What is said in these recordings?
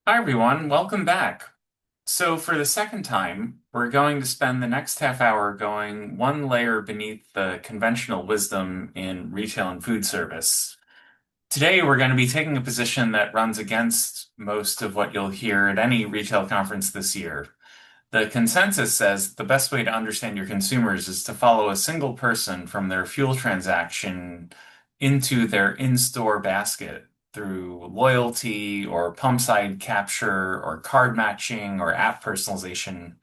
Hi everyone, welcome back. So for the second time, we're going to spend the next half hour going one layer beneath the conventional wisdom in retail and food service. Today, we're going to be taking a position that runs against most of what you'll hear at any retail conference this year. The consensus says the best way to understand your consumers is to follow a single person from their fuel transaction into their in-store basket through loyalty or pump side capture or card matching or app personalization.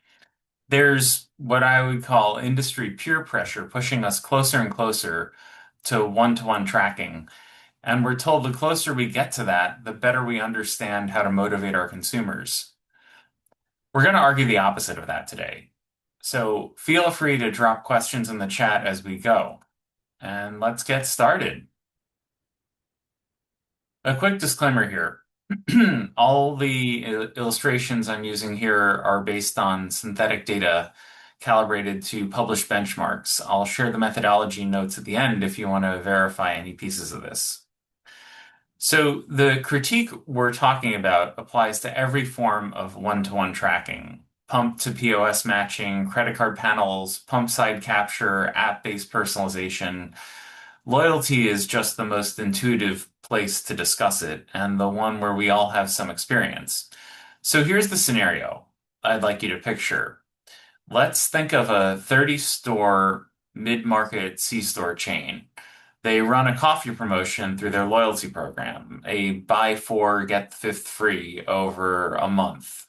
There's what I would call industry peer pressure pushing us closer and closer to one-to-one tracking. And we're told the closer we get to that, the better we understand how to motivate our consumers. We're going to argue the opposite of that today. So feel free to drop questions in the chat as we go. And let's get started. A quick disclaimer here. All the illustrations I'm using here are based on synthetic data calibrated to published benchmarks. I'll share the methodology notes at the end if you want to verify any pieces of this. So the critique we're talking about applies to every form of one-to-one tracking. Pump to POS matching, credit card panels, pump side capture, app-based personalization. Loyalty is just the most intuitive place to discuss it, and the one where we all have some experience. So here's the scenario I'd like you to picture. Let's think of a 30-store mid-market C-store chain. They run a coffee promotion through their loyalty program, a buy four, get the fifth free over a month.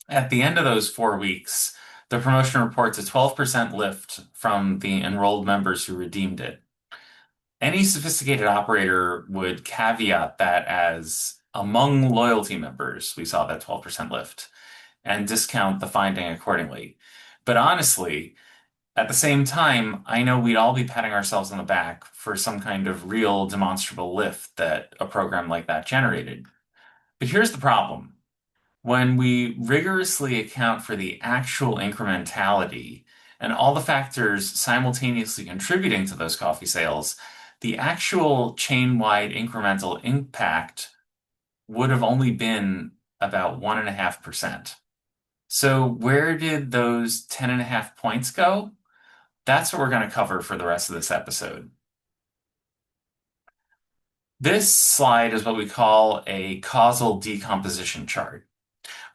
At the end of those 4 weeks, the promotion reports a 12% lift from the enrolled members who redeemed it. Any sophisticated operator would caveat that as among loyalty members, we saw that 12% lift and discount the finding accordingly. But honestly, at the same time, I know we'd all be patting ourselves on the back for some kind of real demonstrable lift that a program like that generated. But here's the problem. When we rigorously account for the actual incrementality and all the factors simultaneously contributing to those coffee sales, the actual chain-wide incremental impact would have only been about 1.5%. So where did those 10.5 points go? That's what we're going to cover for the rest of this episode. This slide is what we call a causal decomposition chart.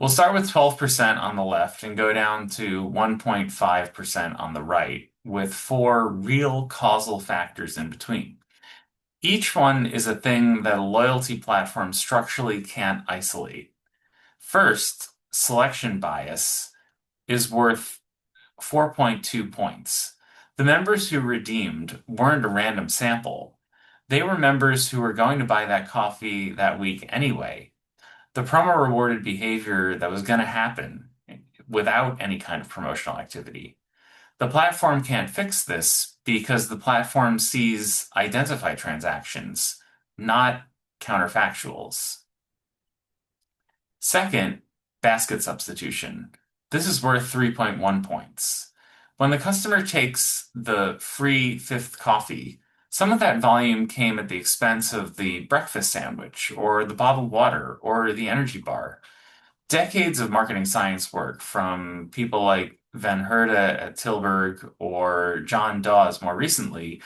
We'll start with 12% on the left and go down to 1.5% on the right, with four real causal factors in between. Each one is a thing that a loyalty platform structurally can't isolate. First, selection bias is worth 4.2 points. The members who redeemed weren't a random sample. They were members who were going to buy that coffee that week anyway. The promo rewarded behavior that was going to happen without any kind of promotional activity. The platform can't fix this because the platform sees identified transactions, not counterfactuals. Second, basket substitution. This is worth 3.1 points. When the customer takes the free fifth coffee, some of that volume came at the expense of the breakfast sandwich, or the bottled water, or the energy bar. Decades of marketing science work from people like Van Herde at Tilburg or John Dawes more recently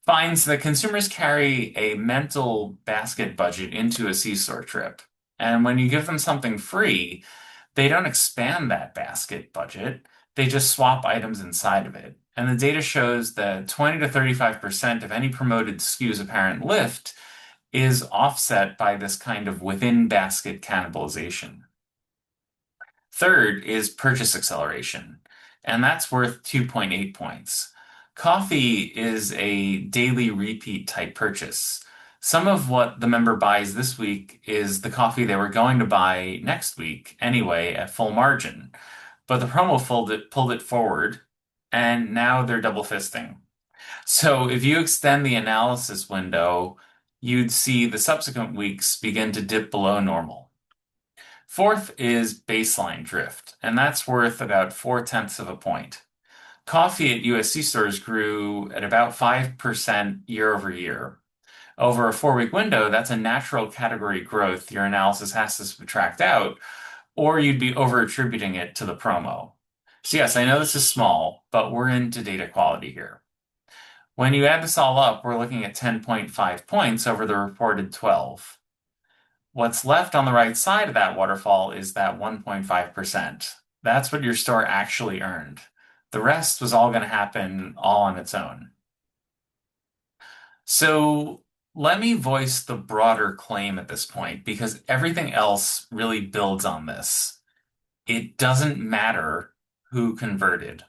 finds that consumers carry a mental basket budget into a C-store trip. And when you give them something free, they don't expand that basket budget. They just swap items inside of it. And the data shows that 20 to 35% of any promoted SKU's apparent lift is offset by this kind of within basket cannibalization. Third is purchase acceleration, and that's worth 2.8 points. Coffee is a daily repeat type purchase. Some of what the member buys this week is the coffee they were going to buy next week anyway at full margin. But the promo pulled it forward, and now they're double fisting. So if you extend the analysis window, you'd see the subsequent weeks begin to dip below normal. Fourth is baseline drift, and that's worth about 4/10 of a point. Coffee at USC stores grew at about 5% year over year. Over a 4-week window, that's a natural category growth your analysis has to subtract out, or you'd be over-attributing it to the promo. So yes, I know this is small, but we're into data quality here. When you add this all up, we're looking at 10.5 points over the reported 12. What's left on the right side of that waterfall is that 1.5%. That's what your store actually earned. The rest was all going to happen all on its own. So let me voice the broader claim at this point because everything else really builds on this. It doesn't matter who converted.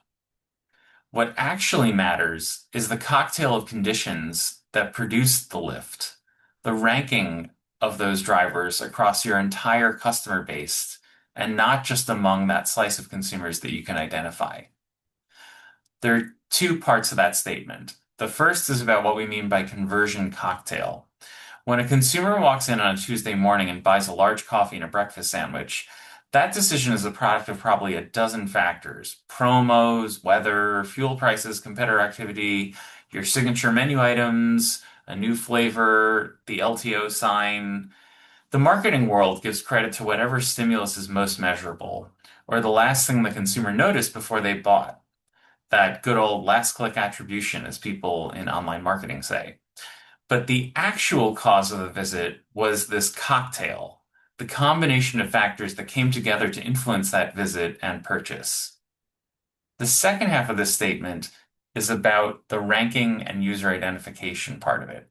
What actually matters is the cocktail of conditions that produced the lift, the ranking of those drivers across your entire customer base, and not just among that slice of consumers that you can identify. There are two parts of that statement. The first is about what we mean by conversion cocktail. When a consumer walks in on a Tuesday morning and buys a large coffee and a breakfast sandwich, that decision is a product of probably a dozen factors: promos, weather, fuel prices, competitor activity, your signature menu items, a new flavor, the LTO sign. The marketing world gives credit to whatever stimulus is most measurable, or the last thing the consumer noticed before they bought. That good old last click attribution, as people in online marketing say. But the actual cause of the visit was this cocktail, the combination of factors that came together to influence that visit and purchase. The second half of this statement is about the ranking and user identification part of it.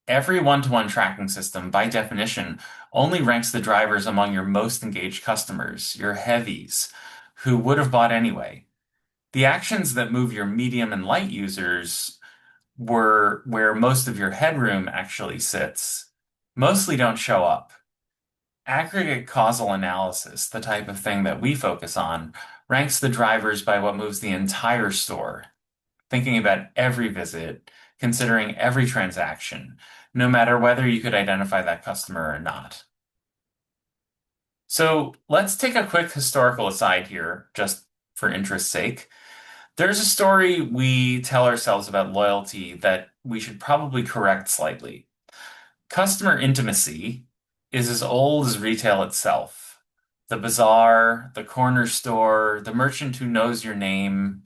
Every one-to-one tracking system, by definition, only ranks the drivers among your most engaged customers, your heavies, who would have bought anyway. The actions that move your medium and light users were where most of your headroom actually sits, mostly don't show up. Aggregate causal analysis, the type of thing that we focus on, ranks the drivers by what moves the entire store, thinking about every visit, considering every transaction, no matter whether you could identify that customer or not. So let's take a quick historical aside here, just for interest's sake. There's a story we tell ourselves about loyalty that we should probably correct slightly. Customer intimacy is as old as retail itself. The bazaar, the corner store, the merchant who knows your name,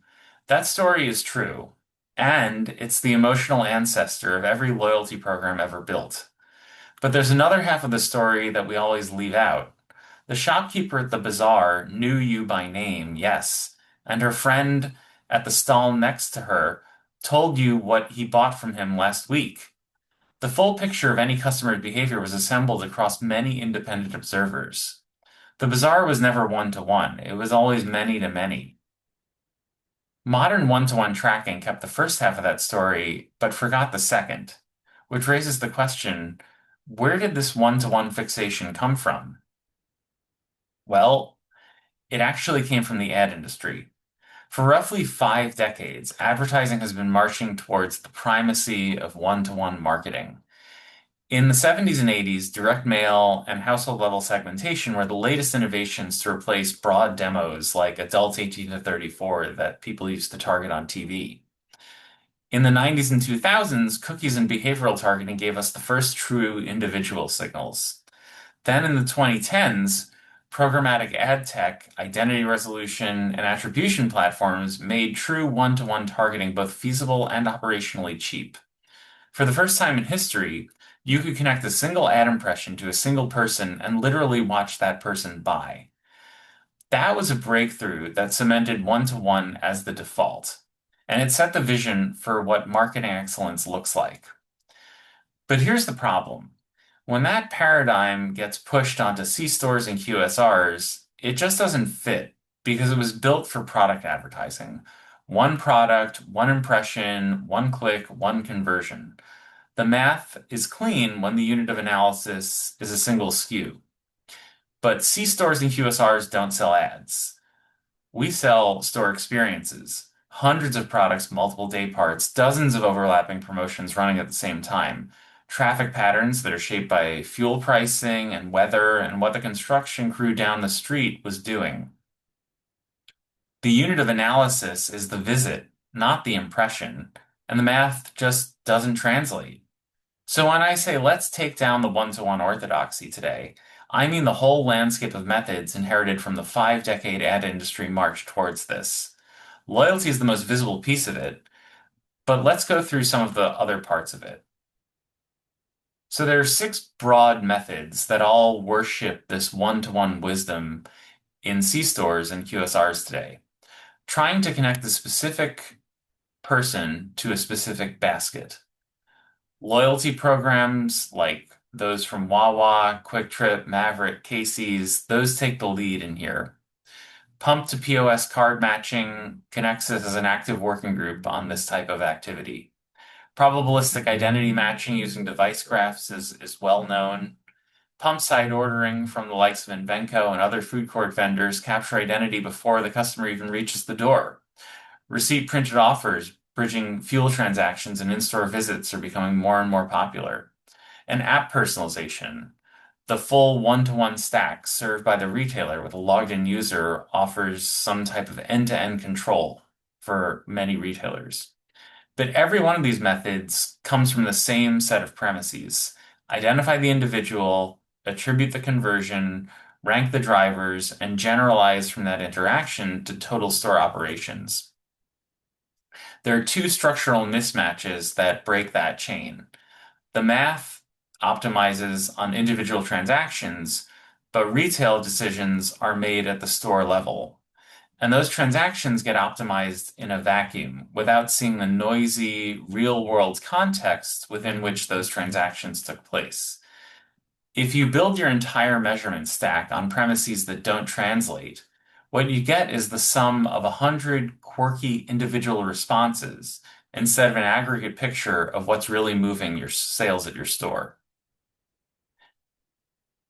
that story is true. And it's the emotional ancestor of every loyalty program ever built. But there's another half of the story that we always leave out. The shopkeeper at the bazaar knew you by name, yes, and her friend at the stall next to her told you what he bought from him last week. The full picture of any customer behavior was assembled across many independent observers. The bazaar was never one-to-one, it was always many-to-many. Modern one-to-one tracking kept the first half of that story, but forgot the second, which raises the question, where did this one-to-one fixation come from? Well, it actually came from the ad industry. For roughly 5 decades, advertising has been marching towards the primacy of one-to-one marketing. In the 70s and 80s, direct mail and household level segmentation were the latest innovations to replace broad demos like adults 18 to 34 that people used to target on TV. In the 90s and 2000s, cookies and behavioral targeting gave us the first true individual signals. Then in the 2010s, programmatic ad tech, identity resolution, and attribution platforms made true one-to-one targeting both feasible and operationally cheap. For the first time in history, you could connect a single ad impression to a single person and literally watch that person buy. That was a breakthrough that cemented one-to-one as the default, and it set the vision for what marketing excellence looks like. But here's the problem. When that paradigm gets pushed onto C-stores and QSRs, it just doesn't fit because it was built for product advertising. One product, one impression, one click, one conversion. The math is clean when the unit of analysis is a single SKU. But C-stores and QSRs don't sell ads. We sell store experiences, hundreds of products, multiple day parts, dozens of overlapping promotions running at the same time, traffic patterns that are shaped by fuel pricing and weather and what the construction crew down the street was doing. The unit of analysis is the visit, not the impression, and the math just doesn't translate. So when I say let's take down the one-to-one orthodoxy today, I mean the whole landscape of methods inherited from the 5-decade ad industry march towards this. Loyalty is the most visible piece of it, but let's go through some of the other parts of it. So there are 6 broad methods that all worship this one-to-one wisdom in C-stores and QSRs today, trying to connect a specific person to a specific basket. Loyalty programs like those from Wawa, Quick Trip, Maverick, Casey's, those take the lead in here. Pump to POS card matching connects us as an active working group on this type of activity. Probabilistic identity matching using device graphs is well known. Pump side ordering from the likes of Invenco and other food court vendors capture identity before the customer even reaches the door. Receipt printed offers bridging fuel transactions and in-store visits are becoming more and more popular. And app personalization. The full one-to-one stack served by the retailer with a logged-in user offers some type of end-to-end control for many retailers. But every one of these methods comes from the same set of premises. Identify the individual, attribute the conversion, rank the drivers, and generalize from that interaction to total store operations. There are 2 structural mismatches that break that chain. The math optimizes on individual transactions, but retail decisions are made at the store level. And those transactions get optimized in a vacuum without seeing the noisy, real-world context within which those transactions took place. If you build your entire measurement stack on premises that don't translate, what you get is the sum of 100 quirky individual responses instead of an aggregate picture of what's really moving your sales at your store.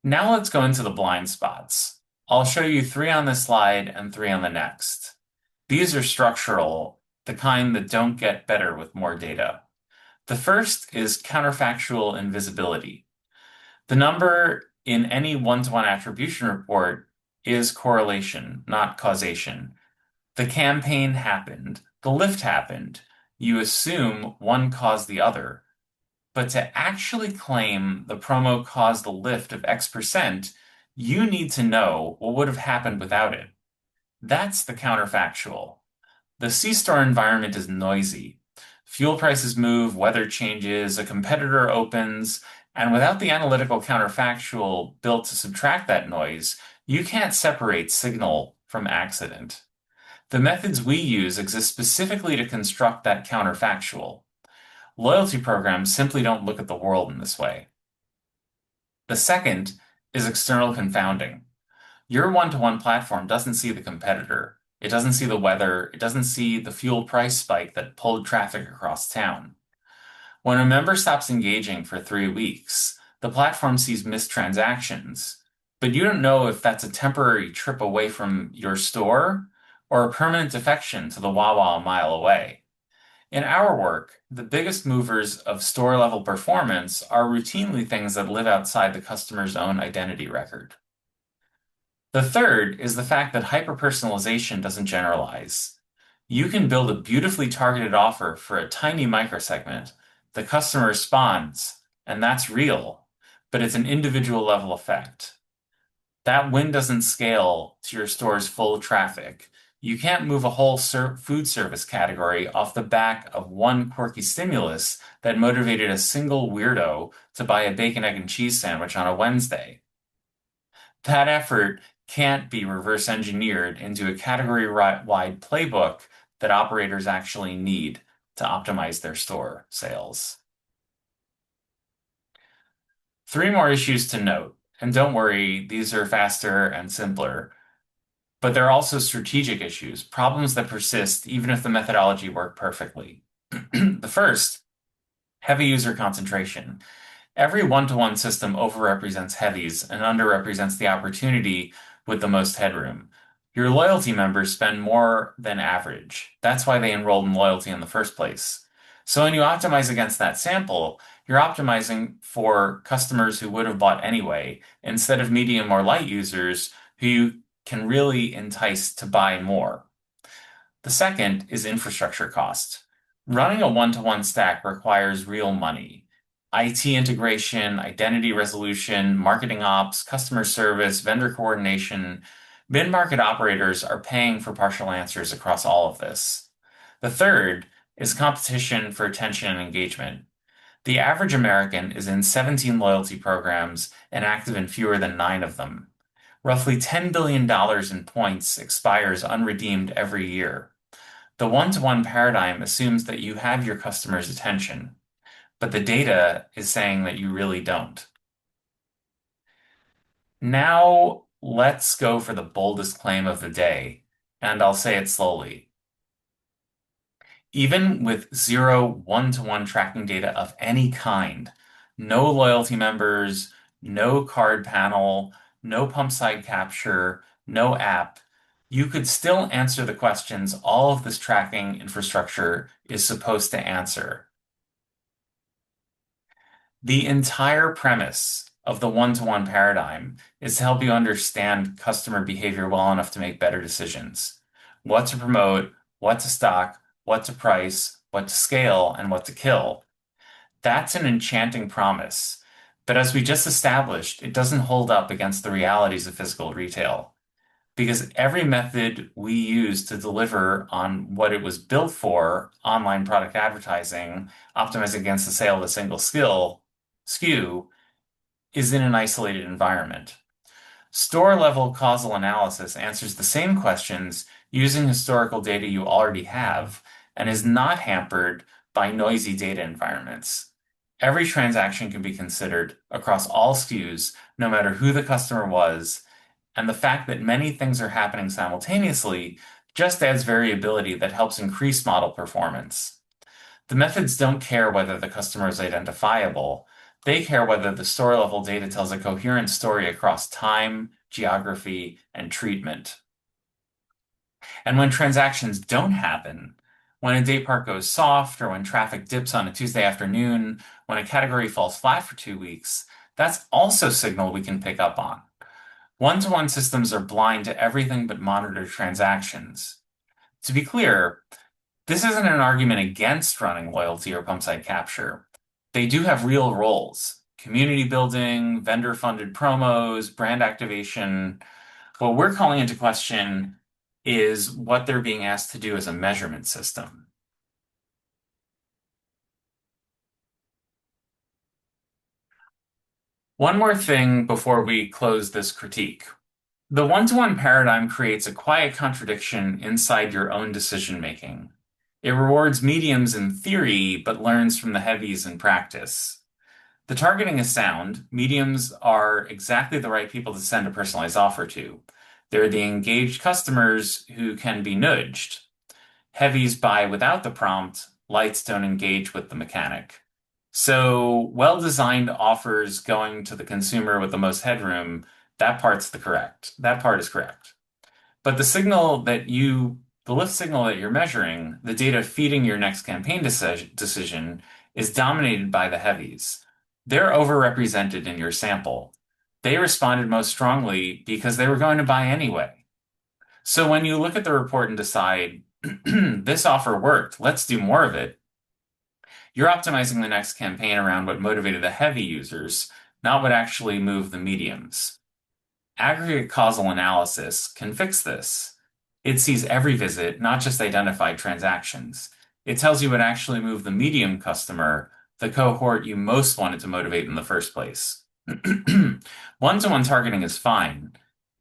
Now let's go into the blind spots. I'll show you 3 on this slide and 3 on the next. These are structural, the kind that don't get better with more data. The first is counterfactual invisibility. The number in any one-to-one attribution report is correlation, not causation. The campaign happened. The lift happened. You assume one caused the other. But to actually claim the promo caused the lift of X%, you need to know what would have happened without it. That's the counterfactual. The C-store environment is noisy. Fuel prices move, weather changes, a competitor opens, and without the analytical counterfactual built to subtract that noise, you can't separate signal from accident. The methods we use exist specifically to construct that counterfactual. Loyalty programs simply don't look at the world in this way. The second is external confounding. Your one-to-one platform doesn't see the competitor. It doesn't see the weather. It doesn't see the fuel price spike that pulled traffic across town. When a member stops engaging for 3 weeks, the platform sees missed transactions, but you don't know if that's a temporary trip away from your store or a permanent defection to the Wawa a mile away. In our work, the biggest movers of store-level performance are routinely things that live outside the customer's own identity record. The third is the fact that hyper-personalization doesn't generalize. You can build a beautifully targeted offer for a tiny microsegment. The customer responds, and that's real, but it's an individual level effect. That win doesn't scale to your store's full traffic. You can't move a whole food service category off the back of one quirky stimulus that motivated a single weirdo to buy a bacon, egg, and cheese sandwich on a Wednesday. That effort can't be reverse engineered into a category-wide playbook that operators actually need to optimize their store sales. 3 more issues to note, and don't worry, these are faster and simpler, but they're also strategic issues, problems that persist even if the methodology worked perfectly. The first, heavy user concentration. Every one-to-one system overrepresents heavies and underrepresents the opportunity with the most headroom. Your loyalty members spend more than average. That's why they enrolled in loyalty in the first place. So when you optimize against that sample, you're optimizing for customers who would have bought anyway, instead of medium or light users who you can really entice to buy more. The second is infrastructure cost. Running a one-to-one stack requires real money. IT integration, identity resolution, marketing ops, customer service, vendor coordination. Mid-market operators are paying for partial answers across all of this. The third is competition for attention and engagement. The average American is in 17 loyalty programs and active in fewer than 9 of them. Roughly $10 billion in points expires unredeemed every year. The one-to-one paradigm assumes that you have your customers' attention, but the data is saying that you really don't. Now, let's go for the boldest claim of the day, and I'll say it slowly. Even with zero one-to-one tracking data of any kind, no loyalty members, no card panel, no pump side capture, no app, you could still answer the questions all of this tracking infrastructure is supposed to answer. The entire premise of the one-to-one paradigm is to help you understand customer behavior well enough to make better decisions. What to promote, what to stock, what to price, what to scale, and what to kill. That's an enchanting promise. But as we just established, it doesn't hold up against the realities of physical retail. Because every method we use to deliver on what it was built for, online product advertising, optimized against the sale of a single SKU, is in an isolated environment. Store-level causal analysis answers the same questions using historical data you already have and is not hampered by noisy data environments. Every transaction can be considered across all SKUs, no matter who the customer was, and the fact that many things are happening simultaneously just adds variability that helps increase model performance. The methods don't care whether the customer is identifiable. They care whether the store-level data tells a coherent story across time, geography, and treatment. And when transactions don't happen, when a day part goes soft, or when traffic dips on a Tuesday afternoon, when a category falls flat for 2 weeks, that's also signal we can pick up on. One-to-one systems are blind to everything but monitor transactions. To be clear, this isn't an argument against running loyalty or pump side capture. They do have real roles: community building, vendor-funded promos, brand activation. What we're calling into question is what they're being asked to do as a measurement system. One more thing before we close this critique. The one-to-one paradigm creates a quiet contradiction inside your own decision-making. It rewards mediums in theory, but learns from the heavies in practice. The targeting is sound. Mediums are exactly the right people to send a personalized offer to. They're the engaged customers who can be nudged. Heavies buy without the prompt. Lights don't engage with the mechanic. So, well-designed offers going to the consumer with the most headroom, that part is correct. But the lift signal that you're measuring, the data feeding your next campaign decision, is dominated by the heavies. They're overrepresented in your sample. They responded most strongly because they were going to buy anyway. So when you look at the report and decide, this offer worked, let's do more of it, you're optimizing the next campaign around what motivated the heavy users, not what actually moved the mediums. Aggregate causal analysis can fix this. It sees every visit, not just identified transactions. It tells you what actually moved the medium customer, the cohort you most wanted to motivate in the first place. One-to-one targeting is fine,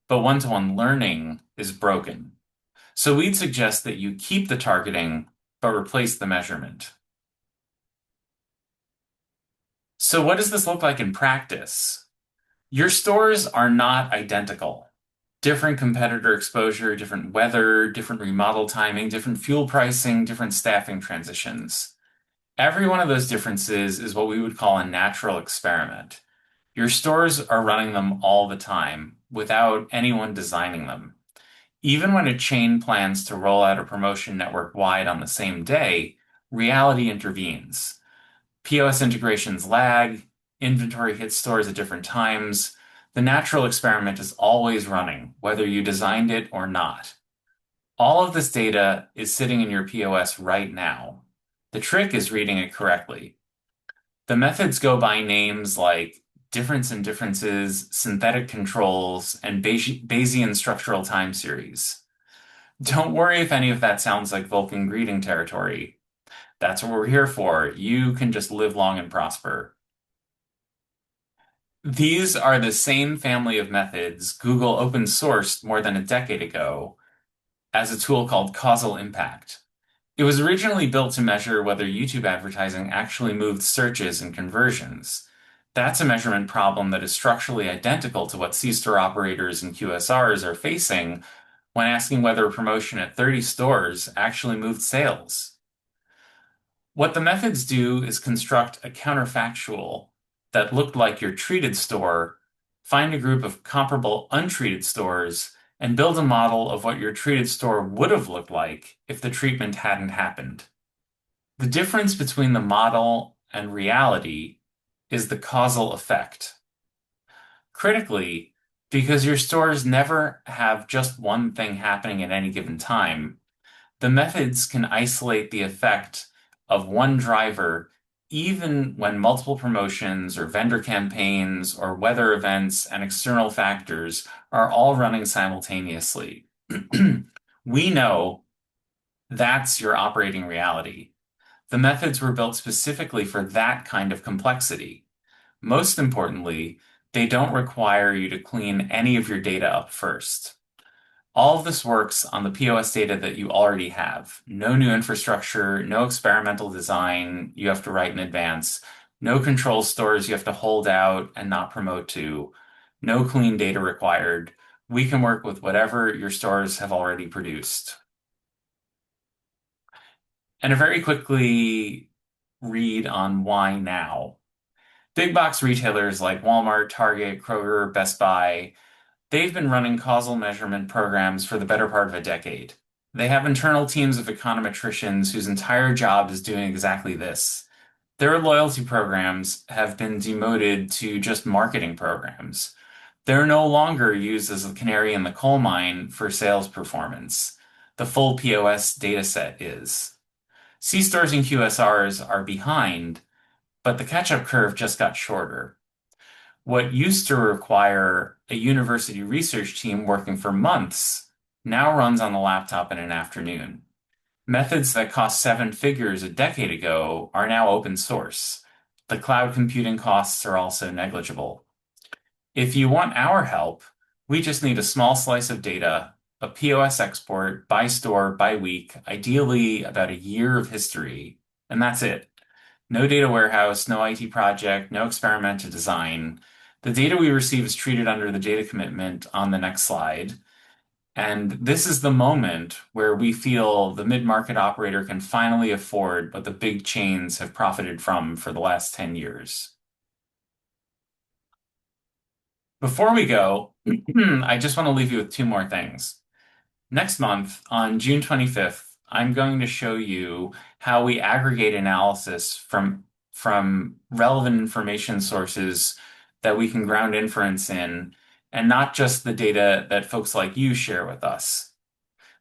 but one-to-one learning is broken. So we'd suggest that you keep the targeting, but replace the measurement. So what does this look like in practice? Your stores are not identical. Different competitor exposure, different weather, different remodel timing, different fuel pricing, different staffing transitions. Every one of those differences is what we would call a natural experiment. Your stores are running them all the time without anyone designing them. Even when a chain plans to roll out a promotion network wide on the same day, reality intervenes. POS integrations lag, inventory hits stores at different times. The natural experiment is always running, whether you designed it or not. All of this data is sitting in your POS right now. The trick is reading it correctly. The methods go by names like difference in differences, synthetic controls, and Bayesian structural time series. Don't worry if any of that sounds like Vulcan greeting territory. That's what we're here for. You can just live long and prosper. These are the same family of methods Google open sourced more than a decade ago as a tool called causal impact. It was originally built to measure whether YouTube advertising actually moved searches and conversions. That's a measurement problem that is structurally identical to what C-store operators and QSRs are facing when asking whether a promotion at 30 stores actually moved sales. What the methods do is construct a counterfactual that looked like your treated store, find a group of comparable untreated stores, and build a model of what your treated store would have looked like if the treatment hadn't happened. The difference between the model and reality is the causal effect. Critically, because your stores never have just one thing happening at any given time, the methods can isolate the effect of one driver even when multiple promotions or vendor campaigns or weather events and external factors are all running simultaneously. We know that's your operating reality. The methods were built specifically for that kind of complexity. Most importantly, they don't require you to clean any of your data up first. All of this works on the POS data that you already have. No new infrastructure, no experimental design you have to write in advance, no control stores you have to hold out and not promote to, no clean data required. We can work with whatever your stores have already produced. And a very quickly read on why now. Big box retailers like Walmart, Target, Kroger, Best Buy, they've been running causal measurement programs for the better part of a decade. They have internal teams of econometricians whose entire job is doing exactly this. Their loyalty programs have been demoted to just marketing programs. They're no longer used as a canary in the coal mine for sales performance. The full POS dataset is. C-stores and QSRs are behind, but the catch-up curve just got shorter. What used to require a university research team working for months now runs on the laptop in an afternoon. Methods that cost seven figures a decade ago are now open source. The cloud computing costs are also negligible. If you want our help, we just need a small slice of data, a POS export by store, by week, ideally about a year of history, and that's it. No data warehouse, no IT project, no experimental design. The data we receive is treated under the data commitment on the next slide. And this is the moment where we feel the mid-market operator can finally afford what the big chains have profited from for the last 10 years. Before we go, I just want to leave you with two more things. Next month, on June 25th, I'm going to show you how we aggregate analysis from relevant information sources that we can ground inference in, and not just the data that folks like you share with us.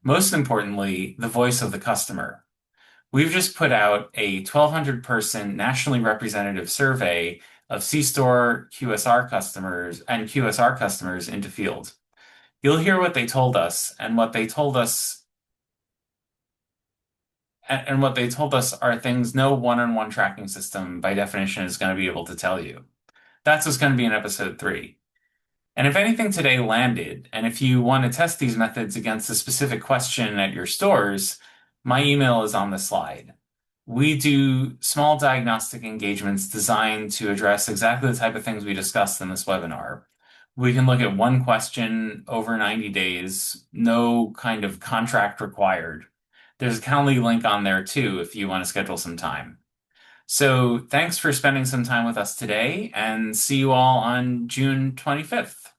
Most importantly, the voice of the customer. We've just put out a 1,200 person nationally representative survey of C-store QSR customers and QSR customers into field. You'll hear what they told us, and what they told us are things no one-on-one tracking system by definition is going to be able to tell you. That's what's going to be in episode 3. And if anything today landed, and if you want to test these methods against a specific question at your stores, my email is on the slide. We do small diagnostic engagements designed to address exactly the type of things we discussed in this webinar. We can look at one question over 90 days, no kind of contract required. There's a Calendly link on there too if you want to schedule some time. So thanks for spending some time with us today, and see you all on June 25th.